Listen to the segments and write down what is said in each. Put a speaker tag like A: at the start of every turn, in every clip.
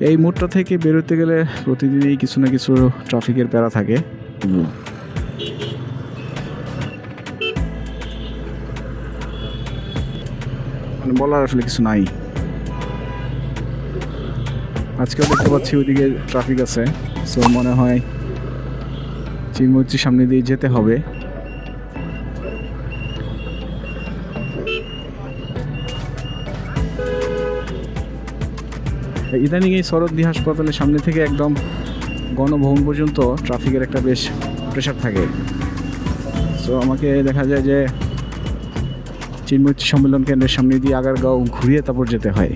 A: এই মোড়টা থেকে বেরোতে গেলে প্রতিদিনই কিছু না কিছু ট্রাফিকের প্যারা থাকে। মানে বলার আসলে কিছু নাই। আজকেও দেখতে পাচ্ছি ওইদিকে ট্রাফিক আছে, সো মনে হয় চিনমৈত্রীর সামনে দিয়ে যেতে হবে। ইদানিং এই শরৎদি হাসপাতালের সামনে থেকে একদম গণভবন পর্যন্ত ট্রাফিকের একটা বেশ প্রেশার থাকে। সো আমাকে দেখা যায় যে চিনমৈত্রী সম্মেলন কেন্দ্রের সামনে দিয়ে আগারগাঁও ঘুরিয়ে তারপর যেতে হয়।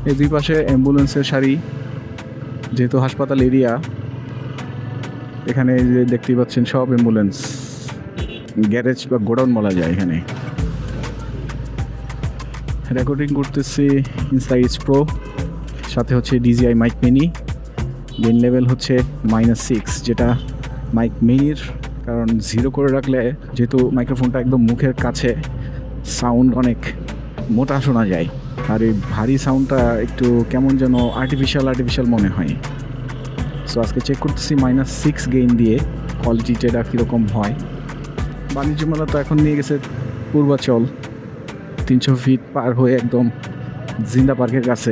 A: এই দুই পাশে অ্যাম্বুলেন্সের সারি, যেহেতু হাসপাতাল এরিয়া, এখানে যে দেখতেই পাচ্ছেন সব অ্যাম্বুলেন্স, গ্যারেজ বা গোডাউন বলা যায়। এখানে রেকর্ডিং করতেছি ইনসাইজ প্রো, সাথে হচ্ছে DJI mic mini. Gain level হচ্ছে -6, যেটা মাইক মিনির, কারণ 0 করে রাখলে যেহেতু মাইক্রোফোনটা একদম মুখের কাছে, সাউন্ড অনেক মোটা শোনা যায়। আর এই ভারী সাউন্ডটা একটু কেমন যেন আর্টিফিশিয়াল মনে হয়। সো আজকে চেক করতেছি -6 গেইন দিয়ে কোয়ালিটিটা কীরকম হয়। বাণিজ্য মেলা তো এখন নিয়ে গেছে পূর্বাচল, 300 ফিট পার হয়ে একদম জিন্দা পার্কের কাছে।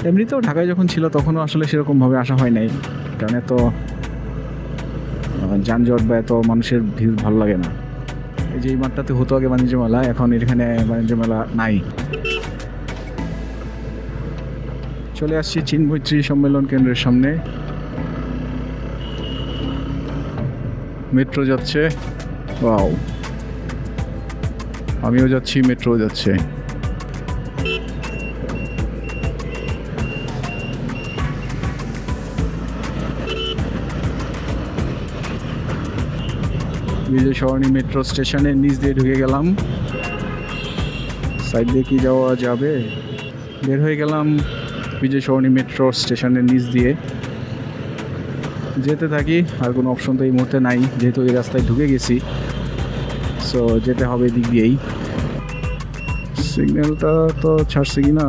A: এমনিতেও ঢাকায় যখন ছিল তখনও আসলে সেরকমভাবে আসা হয় নাই, কারণ এত যানজট বা এত মানুষের ভিড় ভালো লাগে না। এই যে এই মাঠটাতে হতো আগে বাণিজ্য মেলা, এখন এখানে বাণিজ্য মেলা নাই। চলে আসছি চিনমৈত্রী সম্মেলন কেন্দ্রের সামনে। মেট্রো যাচ্ছে, ওয়াও, আমিও যাচ্ছি, মেট্রো যাচ্ছে। বিজয় সরণি মেট্রো স্টেশনের নিচ দিয়ে ঢুকে গেলাম। সাইড দিয়ে কি যাওয়া যাবে? বের হয়ে গেলাম বিজয় সরণি মেট্রো স্টেশনের নিচ দিয়ে। যেতে থাকি, আর কোনো অপশন তো এই মুহূর্তে নাই, যেহেতু এই রাস্তায় ঢুকে গেছি। সো যেতে হবে এদিক দিয়েই। সিগন্যালটা তো ছাড়ছে কি না,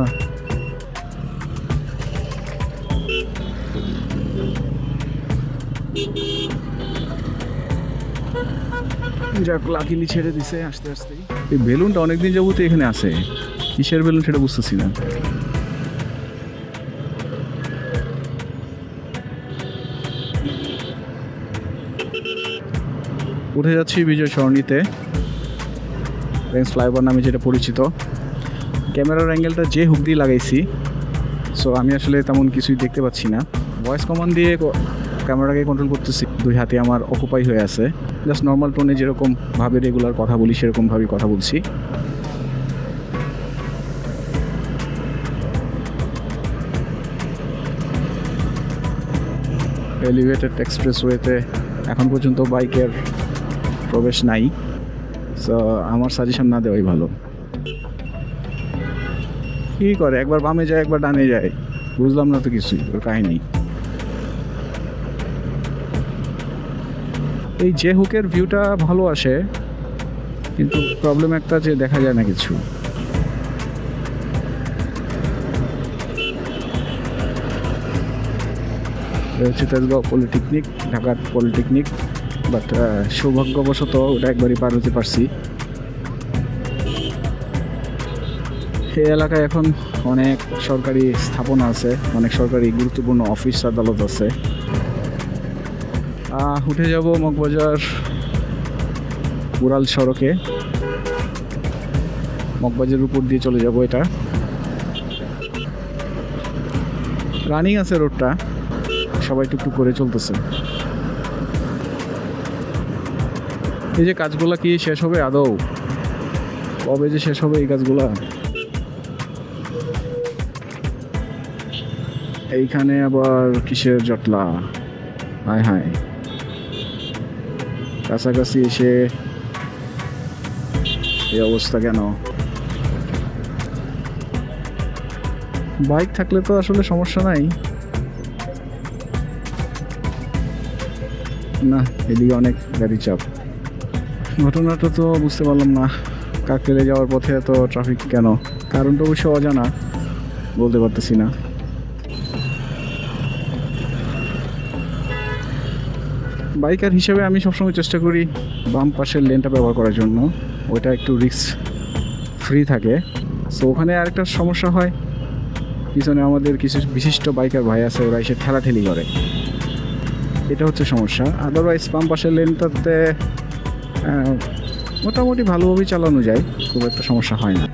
A: যাক লাকিলি ছেড়ে দিছে আস্তে আস্তেই। এই বেলুনটা অনেকদিন যাবত এখানে আছে, কিসের বেলুন সেটা বুঝতেছি না। উঠে যাচ্ছি বিজয় সরণিতে, রেঞ্জ ফ্লাইওভার নামে যেটা পরিচিত। ক্যামেরার অ্যাঙ্গেলটা যে হুক দিয়ে লাগাইছি, সো আমি আসলে তেমন কিছুই দেখতে পাচ্ছি না। ভয়েস কমান্ড দিয়ে ক্যামেরাকে কন্ট্রোল করতেছি, দুই হাতে আমার অকুপাই হয়ে আছে। জাস্ট নর্মাল টোনে যেরকমভাবে রেগুলার কথা বলি সেরকমভাবেই কথা বলছি। এলিভেটেড এক্সপ্রেসওয়েতে এখন পর্যন্ত বাইকের প্রবেশ নাই, সো আমার সাজেশন না দেওয়াই ভালো। কী করে, একবার বামে যায় একবার ডানে যায়, বুঝলাম না তো কিছুই ওর কাহিনী। এই যে হুকের ভিউটা ভালো আসে, কিন্তু প্রবলেম একটা যে দেখা যায় না কিছু। হচ্ছে তেজগাঁও পলিটেকনিক, ঢাকার পলিটেকনিক, বাট সৌভাগ্যবশত ওটা একবারই পার হতে পারছি। এই এলাকায় এখন অনেক সরকারি স্থাপনা আছে, অনেক সরকারি গুরুত্বপূর্ণ অফিস আদালত আছে। উঠে যাব মগবাজার উড়াল সড়কে, মগবাজারের উপর দিয়ে চলে যাব। এটা রানিং আছে রোডটা, সবাই টুকটুক করে চলতেছে। এই যে কাজগুলা কি শেষ হবে আদৌ? কবে যে শেষ হবে এই কাজগুলা? এইখানে আবার কিসের জটলা, হায় হায়। কাছাকাছি এসে এই অবস্থা কেন? বাইক থাকলে তো আসলে সমস্যা নাই, না এদিকে অনেক গাড়ি চাপ। ঘটনাটা তো বুঝতে পারলাম না, কাকরাইলে যাওয়ার পথে এত ট্রাফিক কেন? কারণটা অবশ্য অজানা, বলতে পারতেছি না। বাইকার হিসেবে আমি সবসময় চেষ্টা করি বাম পাশের লেনটা ব্যবহার করার জন্য, ওইটা একটু রিস্ক ফ্রি থাকে। সো ওখানে আরেকটা সমস্যা হয়, পিছনে আমাদের কিছু বিশিষ্ট বাইকার ভাই আছে, ওরা এসে ঠেলাঠেলি করে, এটা হচ্ছে সমস্যা। আদারওয়াইজ বাম পাশের লেনটাতে মোটামুটি ভালোভাবেই চালানো যায়, খুব একটা সমস্যা হয় না।